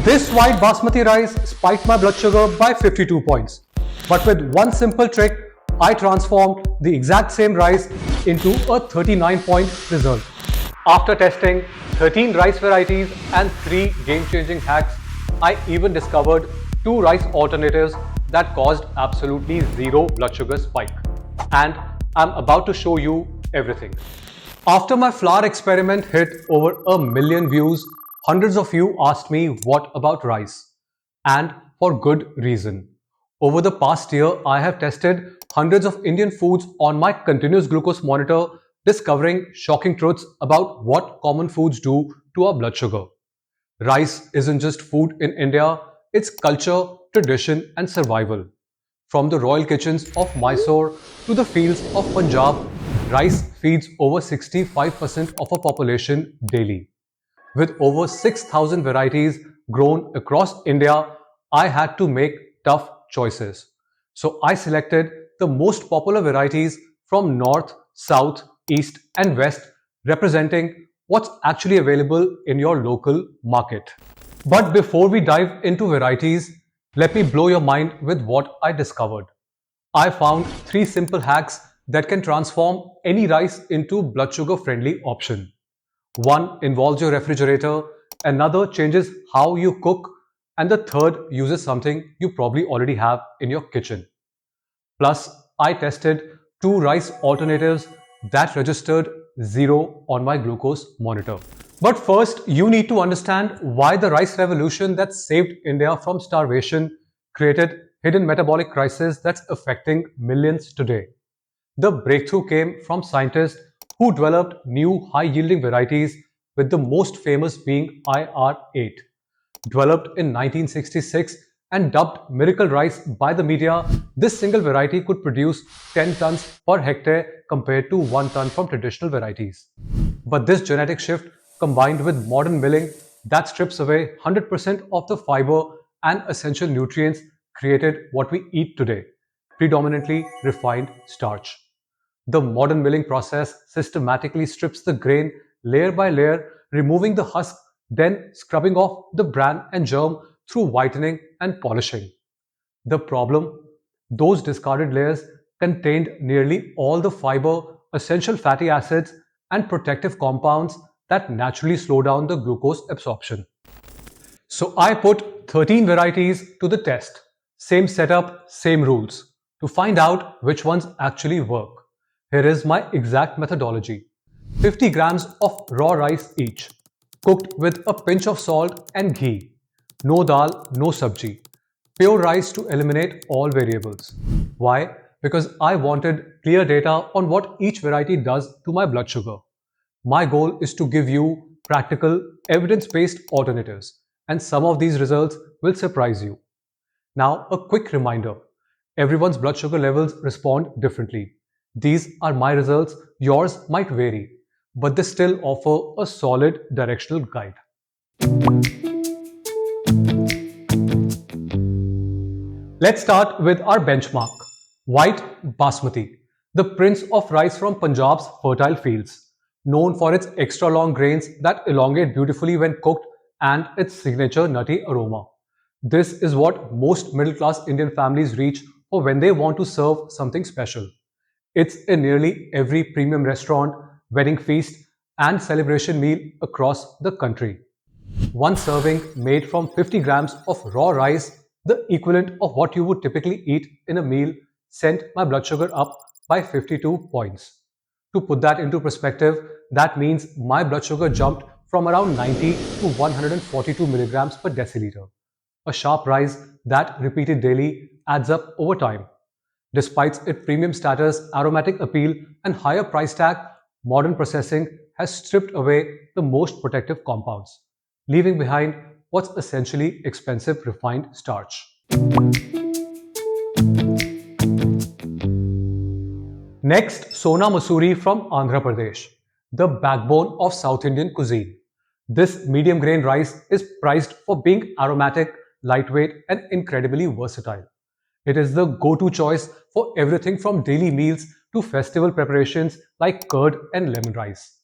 This white basmati rice spiked my blood sugar by 52 points. But with one simple trick, I transformed the exact same rice into a 39-point result. After testing 13 rice varieties and 3 game-changing hacks, I even discovered 2 rice alternatives that caused absolutely zero blood sugar spike. And I'm about to show you everything. After my flour experiment hit over 1 million views, hundreds of you asked me what about rice? And for good reason. Over the past year, I have tested hundreds of Indian foods on my continuous glucose monitor, discovering shocking truths about what common foods do to our blood sugar. Rice isn't just food in India, it's culture, tradition, and survival. From the royal kitchens of Mysore to the fields of Punjab, rice feeds over 65% of our population daily. With over 6,000 varieties grown across India, I had to make tough choices. So I selected the most popular varieties from north, south, east, and west, representing what's actually available in your local market. But before we dive into varieties, let me blow your mind with what I discovered. I found 3 simple hacks that can transform any rice into blood sugar friendly option. One involves your refrigerator, another changes how you cook, and the third uses something you probably already have in your kitchen. Plus, I tested 2 rice alternatives that registered 0 on my glucose monitor. But first, you need to understand why the rice revolution that saved India from starvation created hidden metabolic crisis that's affecting millions today. The breakthrough came from scientists who developed new high-yielding varieties, with the most famous being IR8. Developed in 1966 and dubbed miracle rice by the media, this single variety could produce 10 tons per hectare compared to 1 ton from traditional varieties. But this genetic shift, combined with modern milling that strips away 100% of the fiber and essential nutrients, created what we eat today, predominantly refined starch. The modern milling process systematically strips the grain layer by layer, removing the husk, then scrubbing off the bran and germ through whitening and polishing. The problem? Those discarded layers contained nearly all the fiber, essential fatty acids, and protective compounds that naturally slow down the glucose absorption. So I put 13 varieties to the test. Same setup, same rules. To find out which ones actually work, here is my exact methodology. 50 grams of raw rice each, cooked with a pinch of salt and ghee. No dal, no sabji. Pure rice to eliminate all variables. Why? Because I wanted clear data on what each variety does to my blood sugar. My goal is to give you practical, evidence-based alternatives, and some of these results will surprise you. Now, a quick reminder. Everyone's blood sugar levels respond differently. These are my results, yours might vary, but they still offer a solid directional guide. Let's start with our benchmark, white basmati, the prince of rice from Punjab's fertile fields, known for its extra long grains that elongate beautifully when cooked and its signature nutty aroma. This is what most middle-class Indian families reach for when they want to serve something special. It's in nearly every premium restaurant, wedding feast, and celebration meal across the country. One serving made from 50 grams of raw rice, the equivalent of what you would typically eat in a meal, sent my blood sugar up by 52 points. To put that into perspective, that means my blood sugar jumped from around 90 to 142 milligrams per deciliter. A sharp rise that, repeated daily, adds up over time. Despite its premium status, aromatic appeal, and higher price tag, modern processing has stripped away the most protective compounds, leaving behind what's essentially expensive refined starch. Next, Sona Masoori from Andhra Pradesh, the backbone of South Indian cuisine. This medium grain rice is prized for being aromatic, lightweight, and incredibly versatile. It is the go-to choice for everything from daily meals to festival preparations like curd and lemon rice.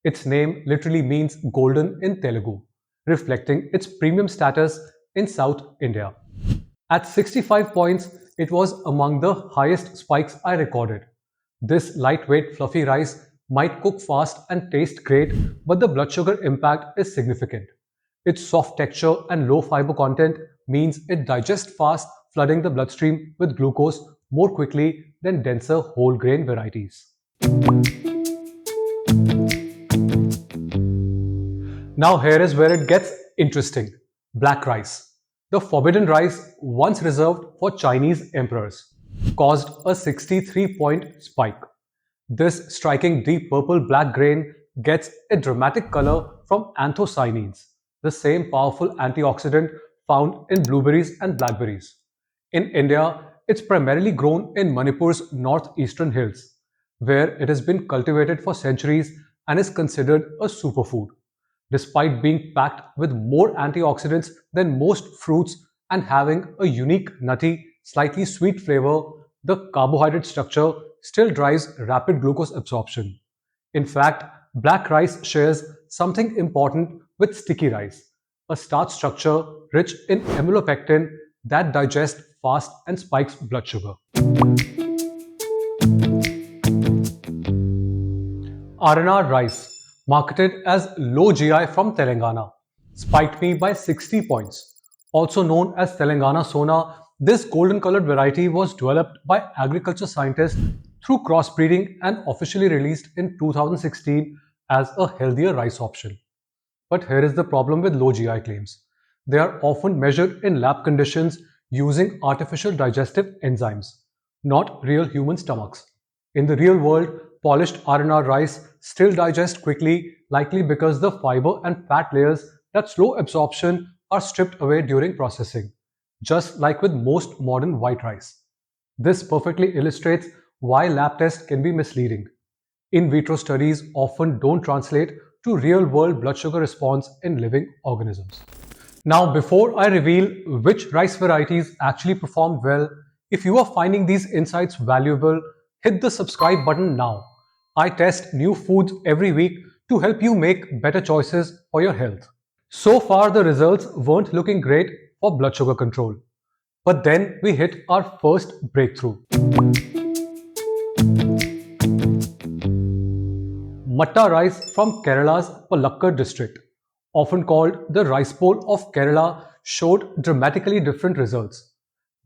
Its name literally means golden in Telugu. reflecting its premium status in South India. At 65 points, it was among the highest spikes I recorded. This lightweight, fluffy rice might cook fast and taste great, but the blood sugar impact is significant. Its soft texture and low fiber content means it digests fast, flooding the bloodstream with glucose more quickly than denser whole grain varieties. Now, here is where it gets interesting: black rice. The forbidden rice, once reserved for Chinese emperors, caused a 63-point spike. This striking deep purple black grain gets a dramatic color from anthocyanins, the same powerful antioxidant found in blueberries and blackberries. In India, it's primarily grown in Manipur's northeastern hills, where it has been cultivated for centuries and is considered a superfood. Despite being packed with more antioxidants than most fruits and having a unique nutty, slightly sweet flavor, the carbohydrate structure still drives rapid glucose absorption. In fact, black rice shares something important with sticky rice, a starch structure rich in amylopectin that digests fast and spikes blood sugar. R&R rice, marketed as low GI from Telangana, spiked me by 60 points. Also known as Telangana Sona, this golden colored variety was developed by agriculture scientists through crossbreeding and officially released in 2016 as a healthier rice option. But here is the problem with low GI claims. They are often measured in lab conditions using artificial digestive enzymes, not real human stomachs. In the real world, polished R&R rice still digests quickly, likely because the fiber and fat layers that slow absorption are stripped away during processing, just like with most modern white rice. This perfectly illustrates why lab tests can be misleading. In vitro studies often don't translate to real world blood sugar response in living organisms. Now, before I reveal which rice varieties actually performed well, if you are finding these insights valuable, hit the subscribe button now. I test new foods every week to help you make better choices for your health. So far, the results weren't looking great for blood sugar control. But then we hit our first breakthrough. Matta rice from Kerala's Palakkad district, often called the rice bowl of Kerala, showed dramatically different results.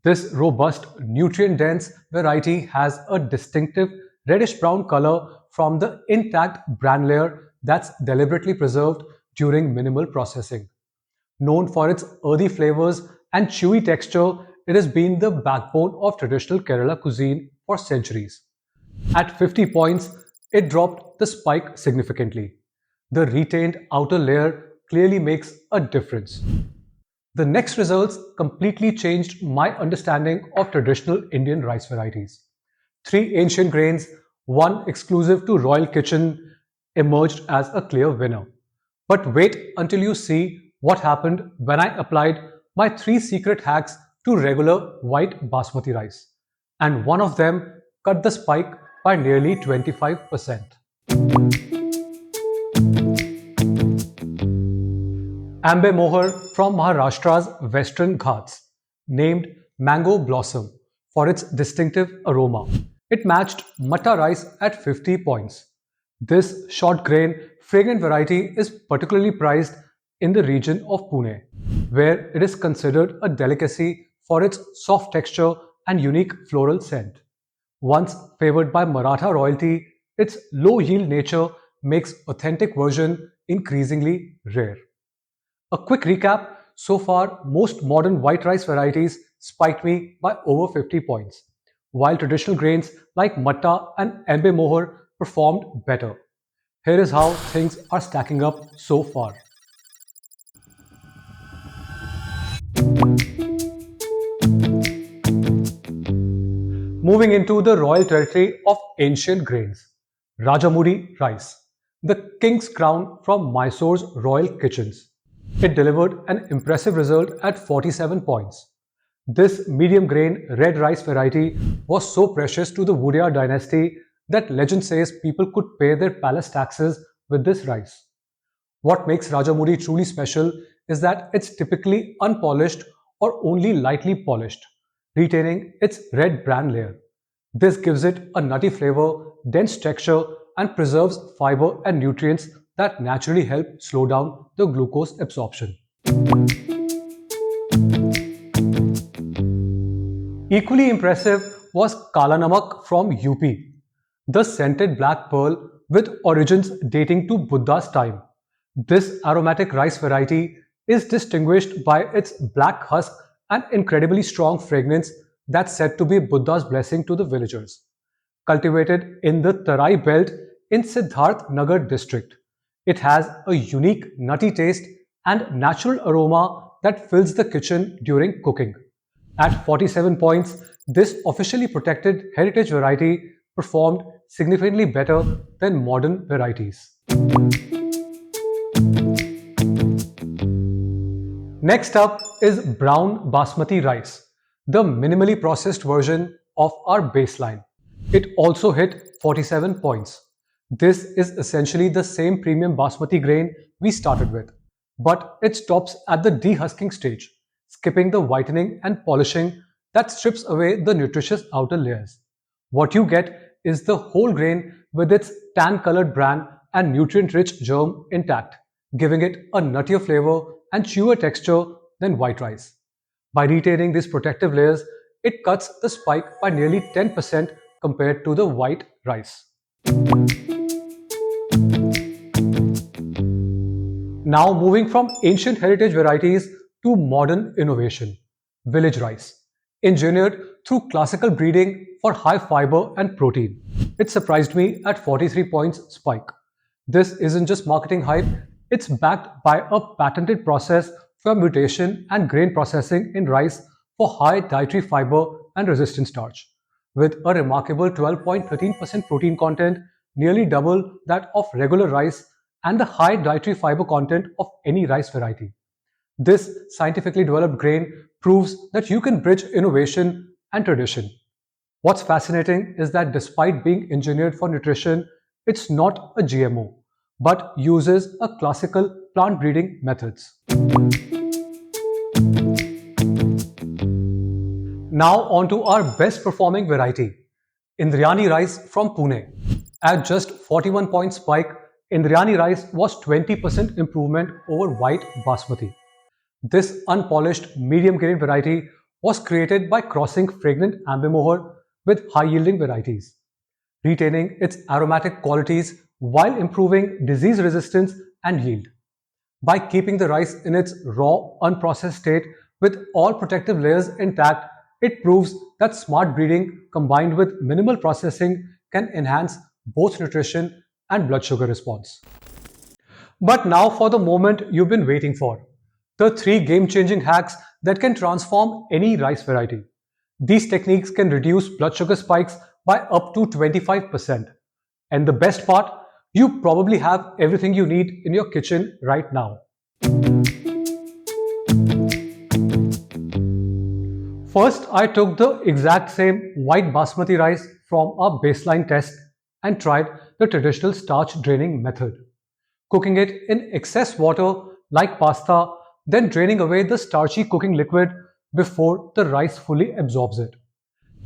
This robust, nutrient-dense variety has a distinctive reddish-brown color from the intact bran layer that's deliberately preserved during minimal processing. Known for its earthy flavors and chewy texture, it has been the backbone of traditional Kerala cuisine for centuries. At 50 points, it dropped the spike significantly. The retained outer layer clearly makes a difference. The next results completely changed my understanding of traditional Indian rice varieties. Three ancient grains, one exclusive to Royal Kitchen, emerged as a clear winner. But wait until you see what happened when I applied my three secret hacks to regular white basmati rice. And one of them cut the spike by nearly 25%. Ambemohar from Maharashtra's Western Ghats, named Mango Blossom for its distinctive aroma. It matched Matta rice at 50 points. This short grain, fragrant variety is particularly prized in the region of Pune, where it is considered a delicacy for its soft texture and unique floral scent. Once favored by Maratha royalty, its low yield nature makes authentic version increasingly rare. A quick recap: so far, most modern white rice varieties spiked me by over 50 points, while traditional grains like Matta and Ambemohar performed better. Here is how things are stacking up so far. Moving into the royal territory of ancient grains, Rajamudi rice, the king's crown from Mysore's royal kitchens. It delivered an impressive result at 47 points. This medium grain red rice variety was so precious to the Vodya dynasty that legend says people could pay their palace taxes with this rice. What makes Rajamudi truly special is that it's typically unpolished or only lightly polished, retaining its red bran layer. This gives it a nutty flavor, dense texture, and preserves fiber and nutrients that naturally help slow down the glucose absorption. Equally impressive was Kalanamak from UP, the scented black pearl with origins dating to Buddha's time. This aromatic rice variety is distinguished by its black husk and incredibly strong fragrance that's said to be Buddha's blessing to the villagers. Cultivated in the Tarai belt in Siddharth Nagar district, it has a unique nutty taste and natural aroma that fills the kitchen during cooking. At 47 points, this officially protected heritage variety performed significantly better than modern varieties. Next up is brown basmati rice, the minimally processed version of our baseline. It also hit 47 points. This is essentially the same premium basmati grain we started with, but it stops at the dehusking stage, skipping the whitening and polishing that strips away the nutritious outer layers. What you get is the whole grain with its tan colored bran and nutrient rich germ intact, giving it a nuttier flavor and chewer texture than white rice. By retaining these protective layers, it cuts the spike by nearly 10% compared to the white rice. Now moving from ancient heritage varieties to modern innovation, village rice, engineered through classical breeding for high fiber and protein. It surprised me at 43 points spike. This isn't just marketing hype, it's backed by a patented process for mutation and grain processing in rice for high dietary fiber and resistant starch. With a remarkable 12.13% protein content, nearly double that of regular rice, and the high dietary fiber content of any rice variety. This scientifically developed grain proves that you can bridge innovation and tradition. What's fascinating is that despite being engineered for nutrition, it's not a GMO, but uses a classical plant breeding methods. Now on to our best performing variety, Indrayani rice from Pune. At just 41 points spike, Indrayani rice was 20% improvement over white basmati. This unpolished medium grain variety was created by crossing fragrant Ambemohar with high yielding varieties, retaining its aromatic qualities while improving disease resistance and yield. By keeping the rice in its raw, unprocessed state with all protective layers intact, it proves that smart breeding combined with minimal processing can enhance both nutrition and blood sugar response. But now for the moment you've been waiting for, the three game-changing hacks that can transform any rice variety. These techniques can reduce blood sugar spikes by up to 25%. And the best part, you probably have everything you need in your kitchen right now. First, I took the exact same white basmati rice from our baseline test and tried the traditional starch draining method, cooking it in excess water like pasta, then draining away the starchy cooking liquid before the rice fully absorbs it.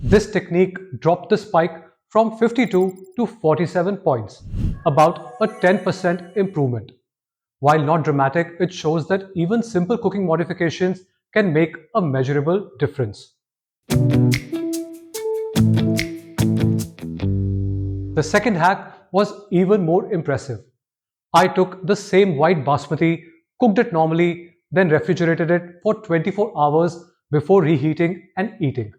This technique dropped the spike from 52 to 47 points, about a 10% improvement. While not dramatic, it shows that even simple cooking modifications can make a measurable difference. The second hack was even more impressive. I took the same white basmati, cooked it normally, then refrigerated it for 24 hours before reheating and eating.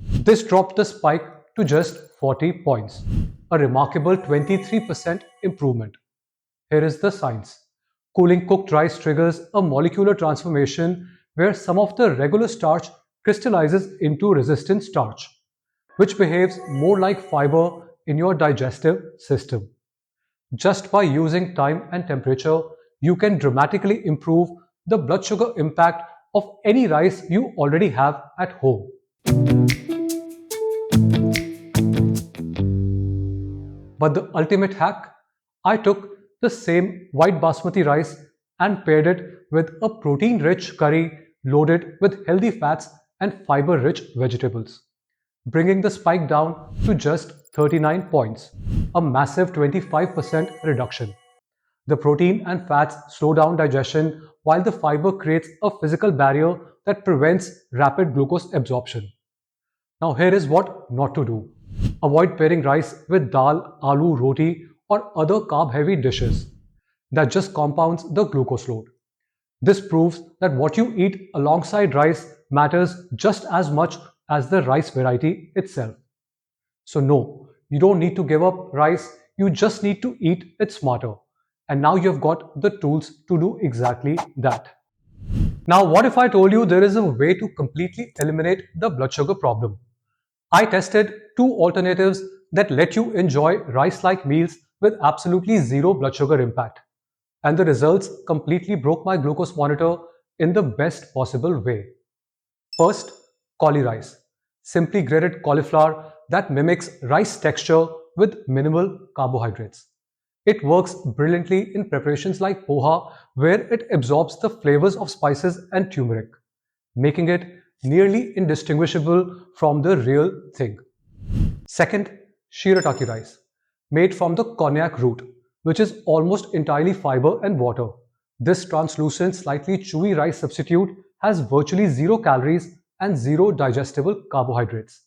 This dropped the spike to just 40 points, a remarkable 23% improvement. Here is the science. Cooling cooked rice triggers a molecular transformation where some of the regular starch crystallizes into resistant starch, which behaves more like fiber in your digestive system. Just by using time and temperature, you can dramatically improve the blood sugar impact of any rice you already have at home. But the ultimate hack? I took the same white basmati rice and paired it with a protein-rich curry loaded with healthy fats and fiber-rich vegetables, bringing the spike down to just 39 points, a massive 25% reduction. The protein and fats slow down digestion while the fiber creates a physical barrier that prevents rapid glucose absorption. Now, here is what not to do. Avoid pairing rice with dal, aloo, roti, or other carb heavy dishes. That just compounds the glucose load. This proves that what you eat alongside rice matters just as much as the rice variety itself. So, no, you don't need to give up rice, you just need to eat it smarter. And now you've got the tools to do exactly that. Now, what if I told you there is a way to completely eliminate the blood sugar problem? I tested two alternatives that let you enjoy rice-like meals with absolutely zero blood sugar impact. And the results completely broke my glucose monitor in the best possible way. First, cauli rice, simply grated cauliflower that mimics rice texture with minimal carbohydrates. It works brilliantly in preparations like poha, where it absorbs the flavors of spices and turmeric, making it nearly indistinguishable from the real thing. Second, shirataki rice, made from the cognac root, which is almost entirely fiber and water. This translucent, slightly chewy rice substitute has virtually zero calories and zero digestible carbohydrates.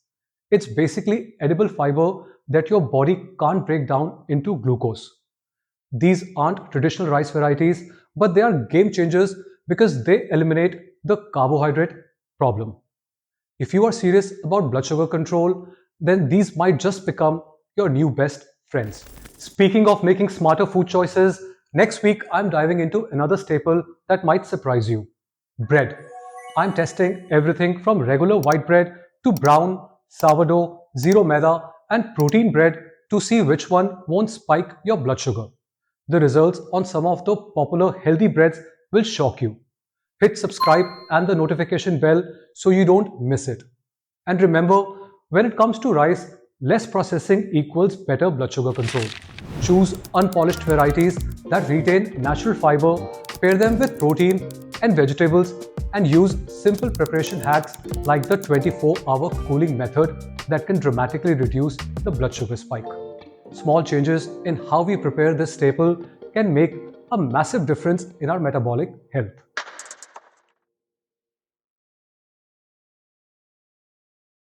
It's basically edible fiber that your body can't break down into glucose. These aren't traditional rice varieties, but they are game changers because they eliminate the carbohydrate problem. If you are serious about blood sugar control, then these might just become your new best friends. Speaking of making smarter food choices, next week I'm diving into another staple that might surprise you: bread. I'm testing everything from regular white bread to brown, sourdough, zero maida, and protein bread to see which one won't spike your blood sugar. The results on some of the popular healthy breads will shock you. Hit subscribe and the notification bell so you don't miss it. And remember, when it comes to rice, less processing equals better blood sugar control. Choose unpolished varieties that retain natural fiber, pair them with protein and vegetables, and use simple preparation hacks like the 24-hour cooling method that can dramatically reduce the blood sugar spike. Small changes in how we prepare this staple can make a massive difference in our metabolic health.